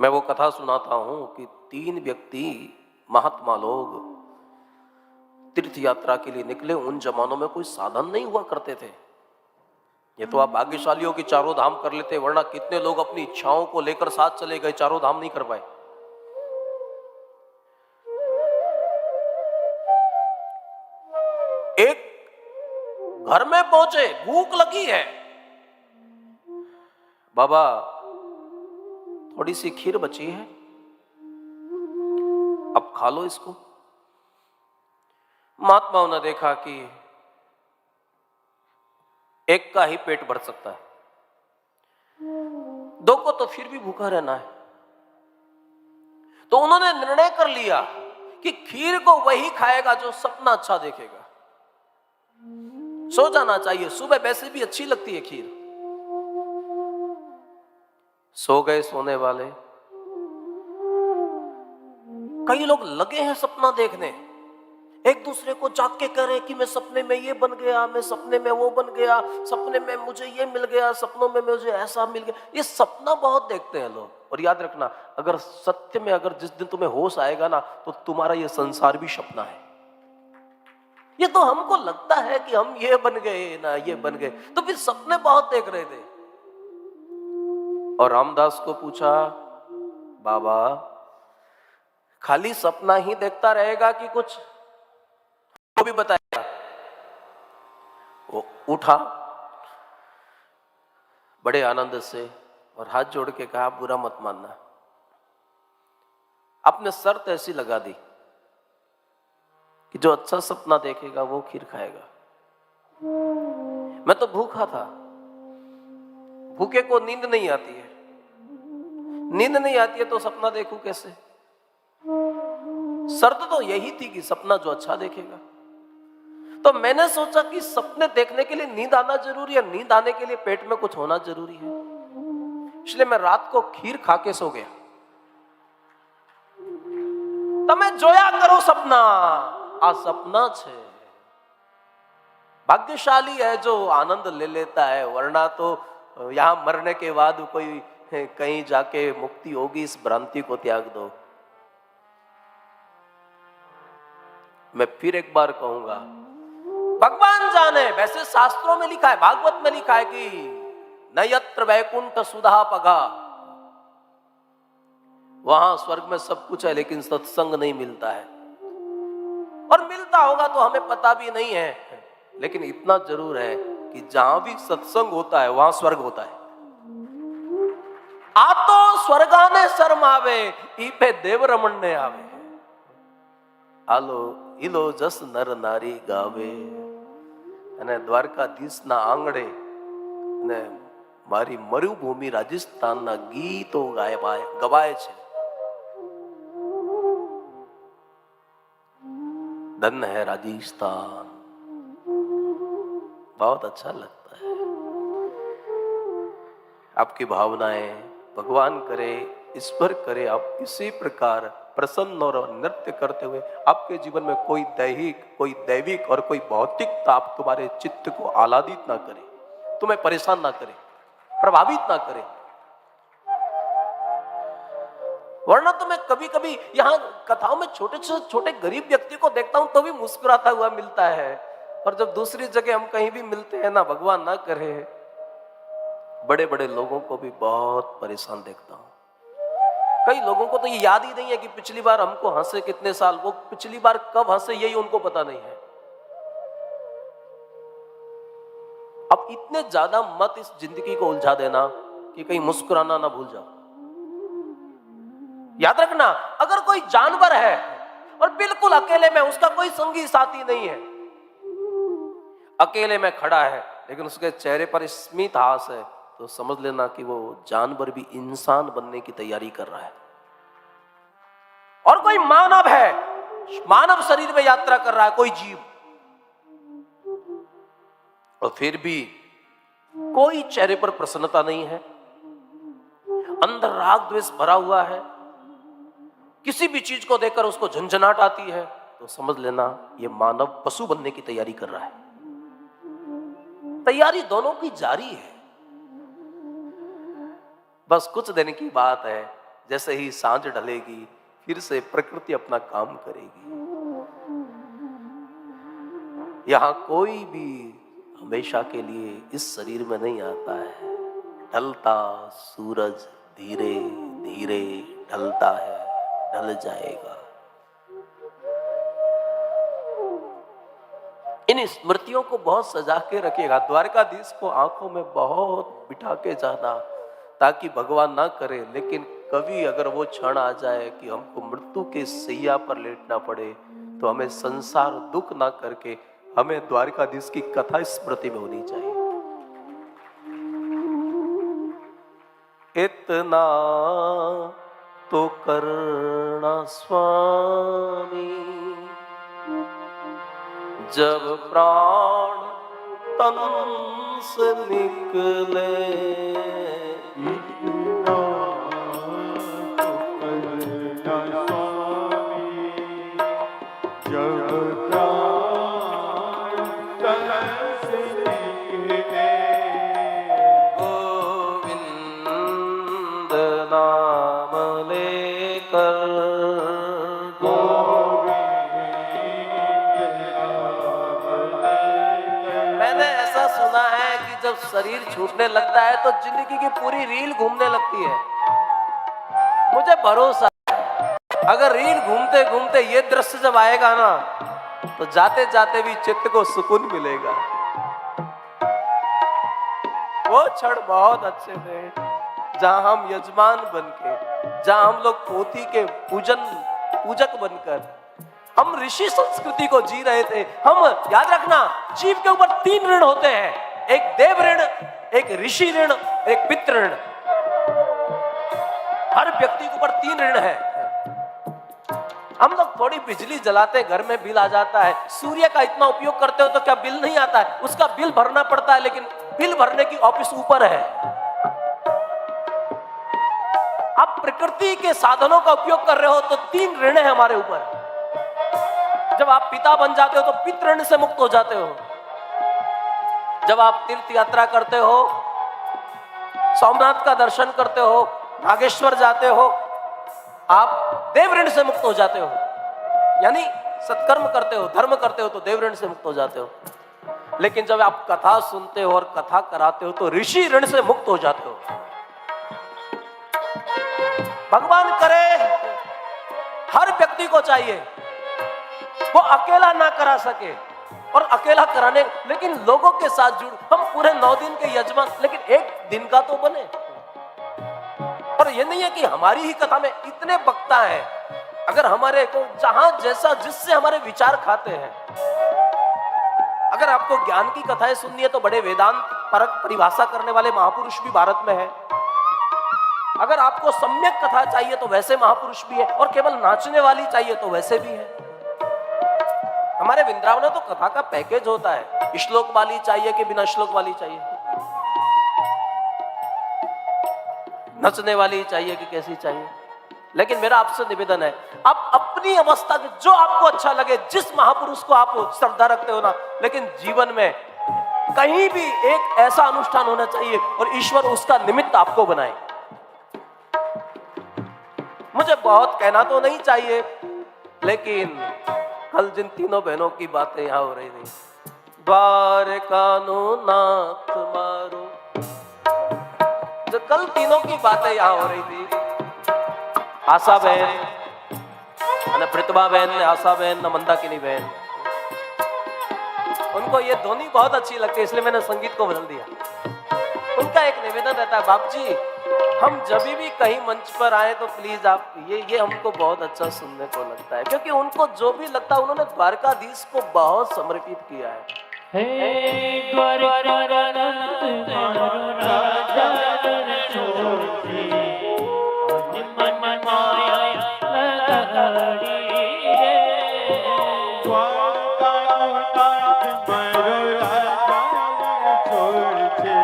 मैं वो कथा सुनाता हूं कि 3 व्यक्ति महात्मा लोग तीर्थ यात्रा के लिए निकले। उन जमानों में कोई साधन नहीं हुआ करते थे। ये तो आप भाग्यशालियों की चारों धाम कर लेते, वरना कितने लोग अपनी इच्छाओं को लेकर साथ चले गए, चारों धाम नहीं कर पाए। एक घर में पहुंचे, भूख लगी है। बाबा थोड़ी सी खीर बची है, अब खा लो इसको। महात्माओं ने देखा कि एक का ही पेट भर सकता है, 2 को तो फिर भी भूखा रहना है। तो उन्होंने निर्णय कर लिया कि खीर को वही खाएगा जो सपना अच्छा देखेगा। सो जाना चाहिए, सुबह वैसे भी अच्छी लगती है खीर। सो गए सोने वाले। कई लोग लगे हैं सपना देखने, एक दूसरे को जाग के कह रहे हैं कि मैं सपने में ये बन गया, मैं सपने में वो बन गया, सपने में मुझे ये मिल गया, सपनों में मुझे ऐसा मिल गया। ये सपना बहुत देखते हैं लोग। और याद रखना, अगर सत्य में अगर जिस दिन तुम्हें होश आएगा ना, तो तुम्हारा ये संसार भी सपना है। ये तो हमको लगता है कि हम ये बन गए ना, ये बन गए, तो फिर सपने बहुत देख रहे थे। और रामदास को पूछा, बाबा खाली सपना ही देखता रहेगा कि कुछ वो भी बताएगा? वो उठा बड़े आनंद से और हाथ जोड़ के कहा, बुरा मत मानना। आपने शर्त ऐसी लगा दी कि जो अच्छा सपना देखेगा वो खीर खाएगा। मैं तो भूखा था, भूखे को नींद नहीं आती है, नींद नहीं आती है तो सपना देखूं कैसे? शर्त तो यही थी कि सपना जो अच्छा देखेगा। तो मैंने सोचा कि सपने देखने के लिए नींद आना जरूरी है, नींद आने के लिए पेट में कुछ होना जरूरी है। इसलिए मैं रात को खीर खा के सो गया। તમે જોયા करो सपना, आ सपना छे। भाग्यशाली है जो आनंद ले लेता है, वरना तो यहां मरने के बाद कोई कहीं जाके मुक्ति होगी, इस भ्रांति को त्याग दो। मैं फिर एक बार कहूंगा, भगवान जाने, वैसे शास्त्रों में लिखा है, भागवत में लिखा है कि न यत्र वैकुंठ सुधा पगा, वहां स्वर्ग में सब कुछ है लेकिन सत्संग नहीं मिलता है। और मिलता होगा तो हमें पता भी नहीं है, लेकिन इतना जरूर है कि जहां भी सत्संग होता है वहां स्वर्ग होता है। आ तो स्वर्गाने शर्म आवे, ई पे देव रमण ने आवे। आलो इलो जस नर नारी गावे। અને દ્વારકાધીશના આંગણે ને મારી મરુભૂમિ રાજસ્થાનના ગીતો ગવાય છે। धन्य है राजस्थान, बहुत अच्छा लगता है। आपकी भावनाएं भगवान करे, ईश्वर करे, आप इसी प्रकार प्रसन्न और नृत्य करते हुए आपके जीवन में कोई दैहिक, कोई दैविक और कोई भौतिक ताप तुम्हारे चित्त को आह्लादित ना करे, तुम्हें परेशान ना करे, प्रभावित ना करे। वरना तो मैं कभी कभी यहाँ कथाओं में छोटे छोटे गरीब व्यक्ति को देखता हूं तो भी मुस्कुराता हुआ मिलता है, और जब दूसरी जगह हम कहीं भी मिलते हैं ना, भगवान ना करे, बड़े बड़े लोगों को भी बहुत परेशान देखता हूं। कई लोगों को तो ये याद ही नहीं है कि पिछली बार हमको हंसे कितने साल, वो पिछली बार कब हंसे यही उनको पता नहीं है। अब इतने ज्यादा मत इस जिंदगी को उलझा देना कि कहीं मुस्कुराना ना भूल जाओ। याद रखना, अगर कोई जानवर है और बिल्कुल अकेले में, उसका कोई संगी साथी नहीं है, अकेले में खड़ा है लेकिन उसके चेहरे पर स्मित हास है, तो समझ लेना कि वो जानवर भी इंसान बनने की तैयारी कर रहा है। और कोई मानव है, मानव शरीर में यात्रा कर रहा है, कोई जीव, और फिर भी कोई चेहरे पर प्रसन्नता नहीं है, अंदर राग द्वेष भरा हुआ है, किसी भी चीज को देखकर उसको झंझनाहट आती है, तो समझ लेना ये मानव पशु बनने की तैयारी कर रहा है। तैयारी दोनों की जारी है, बस कुछ दिन की बात है जैसे ही सांझ ढलेगी फिर से प्रकृति अपना काम करेगी। यहां कोई भी हमेशा के लिए इस शरीर में नहीं आता है। ढलता सूरज धीरे धीरे ढलता है, ढल जाएगा। इन स्मृतियों को बहुत सजा के रखिएगा। द्वारकाधीश को आंखों में बहुत बिठा के जाना, ताकि भगवान ना करे, लेकिन कभी अगर वो क्षण आ जाए कि हमको मृत्यु के सैया पर लेटना पड़े, तो हमें संसार दुख ना करके हमें द्वारकाधीश की कथा स्मृति में होनी चाहिए। इतना तो करना स्वामी, जब प्राण तन से निकले, इतना तो करना स्वामी, जब प्राण तन से निकले। गोविंद नाम लेकर, मैंने ऐसा सुना है कि जब शरीर छूटने लगता है तो जिंदगी की पूरी रील घूमने लगती है। मुझे भरोसा है, अगर रील घूमते घूमते ये दृश्य जब आएगा ना, तो जाते जाते भी चित्त को सुकून मिलेगा। वो क्षण बहुत अच्छे थे, जहां हम यजमान बनके, जहां हम लोग पोथी के पूजक बनकर हम ऋषि संस्कृति को जी रहे थे। हम याद रखना, जीव के ऊपर 3 ऋण होते हैं, एक देव ऋण, एक ऋषि ऋण, एक पितृ ऋण। हर व्यक्ति के ऊपर 3 ऋण है। हम लोग थोड़ी बिजली जलाते, घर में बिल आ जाता है। सूर्य का इतना उपयोग करते हो तो क्या बिल नहीं आता है? उसका बिल भरना पड़ता है, लेकिन बिल भरने की ऑफिस ऊपर है। आप प्रकृति के साधनों का उपयोग कर रहे हो तो 3 ऋण है हमारे ऊपर। जब आप पिता बन जाते हो तो पितृ ऋण से मुक्त हो जाते हो। जब आप तीर्थ यात्रा करते हो, सोमनाथ का दर्शन करते हो, नागेश्वर जाते हो, आप देव ऋण से मुक्त हो जाते हो। यानी सत्कर्म करते हो, धर्म करते हो तो देव ऋण से मुक्त हो जाते हो। लेकिन जब आप कथा सुनते हो और कथा कराते हो तो ऋषि ऋण से मुक्त हो जाते हो। भगवान करे हर व्यक्ति को चाहिए, वो अकेला ना करा सके और अकेला कराने, लेकिन लोगों के साथ जुड़। हम पूरे 9 दिन के यजमान, लेकिन एक दिन का तो बने। और ये नहीं है कि हमारी ही कथा में इतने वक्ता हैं, अगर हमारे को जहां जैसा जिससे हमारे विचार खाते हैं। अगर आपको ज्ञान की कथाएं सुननी है तो बड़े वेदांत परक परिभाषा करने वाले महापुरुष भी भारत में है। अगर आपको सम्यक कथा चाहिए तो वैसे महापुरुष भी है, और केवल नाचने वाली चाहिए तो वैसे भी है। हमारे वृंदावन में तो कथा का पैकेज होता है। श्लोक वाली चाहिए कि बिना श्लोक वाली चाहिए, नचने वाली चाहिए कि कैसी चाहिए। लेकिन मेरा आपसे निवेदन है, आप अपनी अवस्था के जो आपको अच्छा लगे, जिस महापुरुष को आप श्रद्धा रखते हो ना, लेकिन जीवन में कहीं भी एक ऐसा अनुष्ठान होना चाहिए और ईश्वर उसका निमित्त आपको बनाए। मुझे बहुत कहना तो नहीं चाहिए, लेकिन कल जिन तीनों बहनों की बातें यहां हो रही थी, द्वारकानो नाथ मारो, जो कल तीनों की बातें यहां हो रही थी, आशा बहन, प्रतिभा बहन, आशा बहन, मंदाकिनी बहन, उनको ये ध्वनि बहुत अच्छी लगती है, इसलिए मैंने संगीत को बदल दिया। उनका एक निवेदन रहता है, बाप जी हम जब भी कहीं मंच पर आए तो प्लीज आप ये हमको बहुत अच्छा सुनने को लगता है, क्योंकि उनको जो भी लगता है उन्होंने द्वारकाधीश को बहुत समर्पित किया है। हे द्वारकानाथ मारो राजा छोटे, मन माया लगाड़ी रे। द्वारकानाथ मारो राजा छोटे,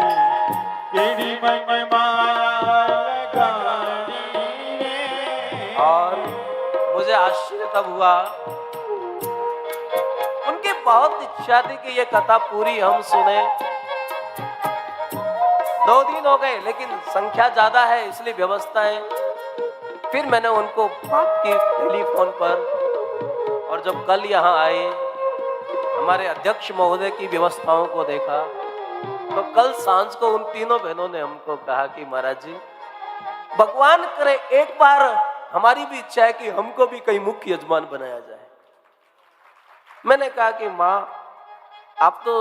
तेरी मन माया लगाड़ी रे। और मुझे आश्चर्य तब हुआ, उनकी बहुत इच्छा थी कि ये कथा पूरी हम सुने। 2 दिन हो गए, लेकिन संख्या ज्यादा है इसलिए व्यवस्था है। फिर मैंने उनको बात की टेलीफोन पर, और जब कल यहाँ आए हमारे अध्यक्ष महोदय की व्यवस्थाओं को देखा, तो कल सांझ को उन तीनों बहनों ने हमको कहा कि महाराज जी, भगवान करे एक बार हमारी भी इच्छा है कि हमको भी कहीं मुख्य यजमान बनाया जाए। मैंने कहा कि माँ, आप तो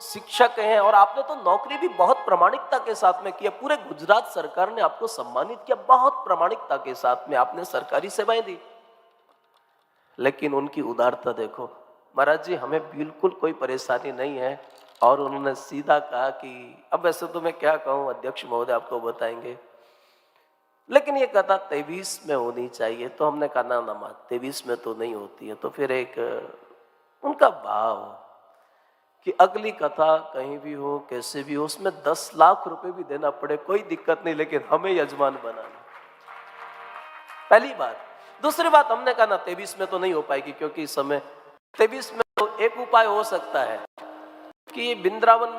शिक्षक हैं और आपने तो नौकरी भी बहुत प्रामाणिकता के साथ में किया, पूरे गुजरात सरकार ने आपको सम्मानित किया, बहुत प्रामाणिकता के साथ में आपने सरकारी सेवाएं दी, लेकिन उनकी उदारता देखो। महाराज जी, हमें बिल्कुल कोई परेशानी नहीं है। और उन्होंने सीधा कहा कि अब वैसे तो मैं क्या कहूं, अध्यक्ष महोदय आपको बताएंगे, लेकिन ये कथा 23 में होनी चाहिए। तो हमने कहा ना माँ, 23 में तो नहीं होती है। तो फिर एक उनका भाव कि अगली कथा कहीं भी हो, कैसे भी हो, उसमें 10 लाख रुपए भी देना पड़े कोई दिक्कत नहीं, लेकिन हमें यजमान बनाना, पहली बात। दूसरी बात, हमने कहा ना 23 में तो नहीं हो पाएगी, क्योंकि इस समय 23 में तो एक उपाय हो सकता है कि वृंदावन